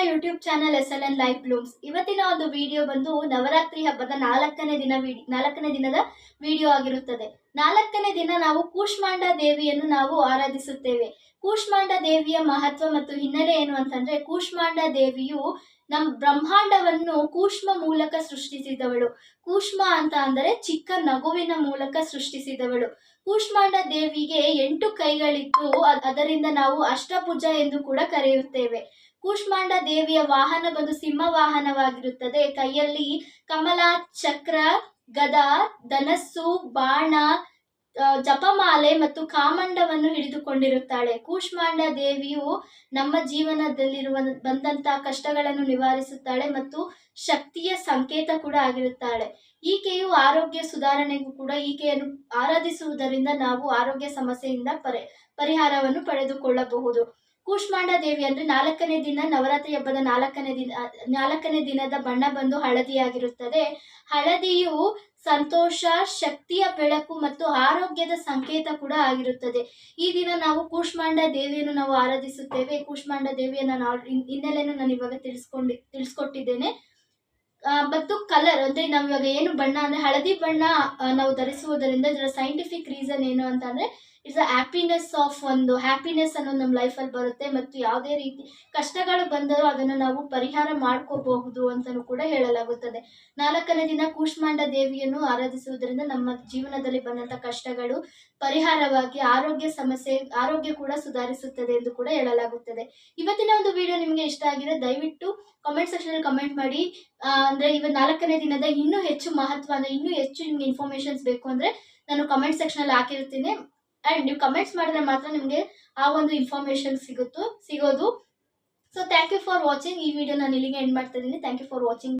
YouTube channel SLN life Bloom's. ಇವತ್ತಿನ ಒಂದು video ಬಂದು ನವರಾತ್ರಿ ಹಬ್ಬದ ನಾಲ್ಕನೇ ದಿನದ ವಿಡಿಯೋ ಆಗಿರುತ್ತದೆ. ನಾಲ್ಕನೇ ದಿನ ನಾವು ಕೂಷ್ಮಾಂಡ ದೇವಿಯನ್ನು ನಾವು ಆರಾಧಿಸುತ್ತೇವೆ. ಕೂಷ್ಮಾಂಡ ದೇವಿಯ ಮಹತ್ವ ಮತ್ತು ಹಿನ್ನೆಲೆ ಏನು ಅಂತಂದ್ರೆ, ಕೂಷ್ಮಾಂಡ ದೇವಿಯು ನಮ್ಮ ಬ್ರಹ್ಮಾಂಡವನ್ನು ಕೂಷ್ಮ ಮೂಲಕ ಸೃಷ್ಟಿಸಿದವಳು. ಕೂಷ್ಮ ಅಂತ ಅಂದರೆ ಚಿಕ್ಕ ನಗುವಿನ ಮೂಲಕ ಸೃಷ್ಟಿಸಿದವಳು. ಕೂಷ್ಮಾಂಡ ದೇವಿಗೆ 8 ಕೈಗಳಿದ್ದು ಅದರಿಂದ ನಾವು ಅಷ್ಟಭುಜ ಎಂದು ಕೂಡ ಕರೆಯುತ್ತೇವೆ. ಕೂಷ್ಮಾಂಡ ದೇವಿಯ ವಾಹನ ಬಂದು ಸಿಂಹ ವಾಹನವಾಗಿರುತ್ತದೆ. ಕೈಯಲ್ಲಿ ಕಮಲ, ಚಕ್ರ, ಗದ, ಧನಸ್ಸು, ಬಾಣ, ಜಪಮಾಲೆ ಮತ್ತು ಕಾಮಂಡವನ್ನು ಹಿಡಿದುಕೊಂಡಿರುತ್ತಾಳೆ. ಕೂಷ್ಮಾಂಡ ದೇವಿಯು ನಮ್ಮ ಜೀವನದಲ್ಲಿರುವ ಬಂದಂತಹ ಕಷ್ಟಗಳನ್ನು ನಿವಾರಿಸುತ್ತಾಳೆ ಮತ್ತು ಶಕ್ತಿಯ ಸಂಕೇತ ಕೂಡ ಆಗಿರುತ್ತಾಳೆ. ಈಕೆಯು ಆರೋಗ್ಯ ಸುಧಾರಣೆಗೂ ಕೂಡ ಈಕೆಯನ್ನು ಆರಾಧಿಸುವುದರಿಂದ ನಾವು ಆರೋಗ್ಯ ಸಮಸ್ಯೆಯಿಂದ ಪರಿಹಾರವನ್ನು ಪಡೆದುಕೊಳ್ಳಬಹುದು. ಕೂಷ್ಮಾಂಡ ದೇವಿ ಅಂದ್ರೆ 4ನೇ ದಿನ, ನವರಾತ್ರಿ ಹಬ್ಬದ 4ನೇ ದಿನದ ಬಣ್ಣ ಬಂದು ಹಳದಿಯಾಗಿರುತ್ತದೆ. ಹಳದಿಯು ಸಂತೋಷ, ಶಕ್ತಿಯ ಬೆಳಕು ಮತ್ತು ಆರೋಗ್ಯದ ಸಂಕೇತ ಕೂಡ ಆಗಿರುತ್ತದೆ. ಈ ದಿನ ನಾವು ಕೂಷ್ಮಾಂಡ ದೇವಿಯನ್ನು ನಾವು ಆರಾಧಿಸುತ್ತೇವೆ. ಕೂಷ್ಮಾಂಡ ದೇವಿಯ ಹಿನ್ನೆಲೆಯನ್ನು ನಾನು ಇವಾಗ ತಿಳಿಸ್ಕೊಟ್ಟಿದ್ದೇನೆ. ಮತ್ತು ಕಲರ್ ಅಂದ್ರೆ ನಾವು ಇವಾಗ ಏನು ಬಣ್ಣ ಅಂದ್ರೆ ಹಳದಿ ಬಣ್ಣ ನಾವು ಧರಿಸುವುದರಿಂದ ಇದರ ಸೈಂಟಿಫಿಕ್ ರೀಸನ್ ಏನು ಅಂತಂದ್ರೆ, ಇಟ್ಸ್ ಹ್ಯಾಪಿನೆಸ್ ಅನ್ನೋದು ನಮ್ಮ ಲೈಫಲ್ಲಿ ಬರುತ್ತೆ ಮತ್ತು ಯಾವುದೇ ರೀತಿ ಕಷ್ಟಗಳು ಬಂದರೂ ಅದನ್ನು ನಾವು ಪರಿಹಾರ ಮಾಡ್ಕೋಬಹುದು ಅಂತಲೂ ಕೂಡ ಹೇಳಲಾಗುತ್ತದೆ. 4ನೇ ದಿನ ಕೂಷ್ಮಾಂಡ ದೇವಿಯನ್ನು ಆರಾಧಿಸುವುದರಿಂದ ನಮ್ಮ ಜೀವನದಲ್ಲಿ ಬಂದಂಥ ಕಷ್ಟಗಳು ಪರಿಹಾರವಾಗಿ ಆರೋಗ್ಯ ಕೂಡ ಸುಧಾರಿಸುತ್ತದೆ ಎಂದು ಕೂಡ ಹೇಳಲಾಗುತ್ತದೆ. ಇವತ್ತಿನ ಒಂದು ವಿಡಿಯೋ ನಿಮಗೆ ಇಷ್ಟ ಆಗಿದೆ, ದಯವಿಟ್ಟು ಕಾಮೆಂಟ್ ಸೆಕ್ಷನಲ್ಲಿ ಕಮೆಂಟ್ ಮಾಡಿ. ಅಂದರೆ ಇವಾಗ 4ನೇ ದಿನದ ಇನ್ನೂ ಹೆಚ್ಚು ಮಹತ್ವ ಅಂದರೆ ಇನ್ನೂ ಹೆಚ್ಚು ನಿಮಗೆ ಇನ್ಫಾರ್ಮೇಷನ್ಸ್ ಬೇಕು ಅಂದರೆ ನಾನು ಕಮೆಂಟ್ ಸೆಕ್ಷನಲ್ಲಿ ಹಾಕಿರ್ತೀನಿ. ಆ್ಯಂಡ್ ನೀವು ಕಮೆಂಟ್ಸ್ ಮಾಡಿದ್ರೆ ಮಾತ್ರ ನಿಮಗೆ ಆ ಒಂದು ಇನ್ಫಾರ್ಮೇಷನ್ ಸಿಗೋದು. So thank you for watching. ಈ ವಿಡಿಯೋ ನಾನು ಇಲ್ಲಿಗೆ ಎಂಡ್ ಮಾಡ್ತಾ ಇದ್ದೀನಿ. Thank you for watching.